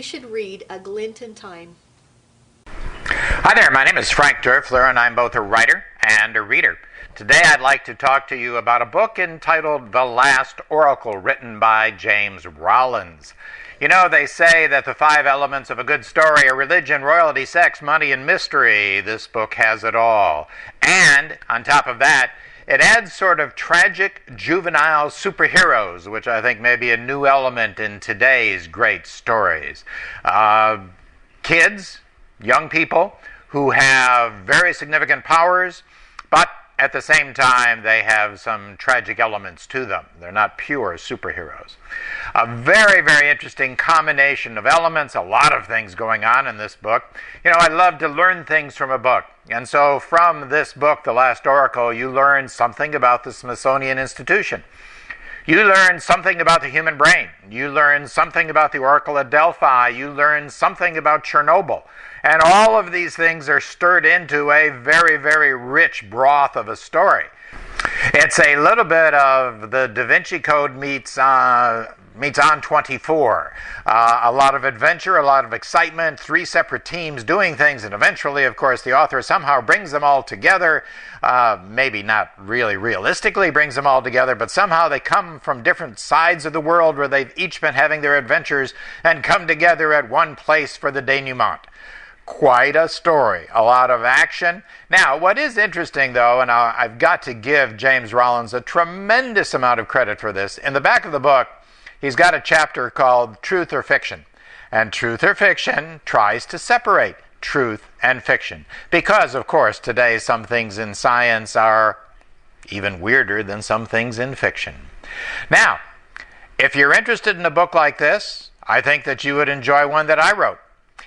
you should read A Glint in Time. Hi there, my name is Frank Derfler, and I'm both a writer and a reader. Today I'd like to talk to you about a book entitled The Last Oracle, written by James Rollins. You know, they say that the 5 elements of a good story are religion, royalty, sex, money, and mystery. This book has it all. And, on top of that, it adds sort of tragic, juvenile superheroes, which I think may be a new element in today's great stories. Kids, young people, who have very significant powers, but at the same time they have some tragic elements to them. They're not pure superheroes. A very, very interesting combination of elements, a lot of things going on in this book. You know, I love to learn things from a book. And so from this book, The Last Oracle, you learn something about the Smithsonian Institution. You learn something about the human brain. You learn something about the Oracle at Delphi. You learn something about Chernobyl. And all of these things are stirred into a very, very rich broth of a story. It's a little bit of the Da Vinci Code meets On 24. A lot of adventure, a lot of excitement, 3 separate teams doing things, and eventually, of course, the author somehow brings them all together. Maybe not really realistically brings them all together, but somehow they come from different sides of the world where they've each been having their adventures and come together at one place for the denouement. Quite a story, a lot of action. Now, what is interesting, though, and I've got to give James Rollins a tremendous amount of credit for this, in the back of the book, he's got a chapter called Truth or Fiction. And Truth or Fiction tries to separate truth and fiction. Because, of course, today some things in science are even weirder than some things in fiction. Now, if you're interested in a book like this, I think that you would enjoy one that I wrote.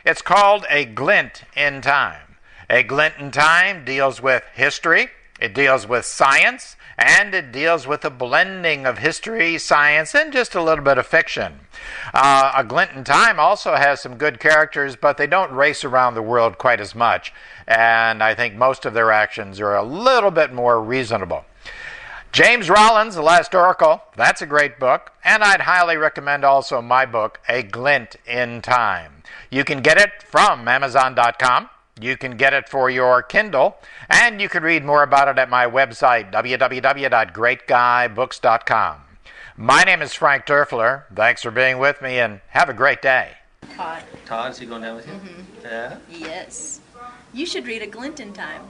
It's called A Glint in Time. A Glint in Time deals with history, it deals with science, and it deals with a blending of history, science, and just a little bit of fiction. A Glint in Time also has some good characters, but they don't race around the world quite as much, and I think most of their actions are a little bit more reasonable. James Rollins, The Last Oracle, that's a great book, and I'd highly recommend also my book, A Glint in Time. You can get it from Amazon.com. You can get it for your Kindle, and you can read more about it at my website, www.greatguybooks.com. My name is Frank Derfler. Thanks for being with me, and have a great day. Todd. Todd, is he going down with you? Mm-hmm. Yeah? Yes. You should read A Glint in Time.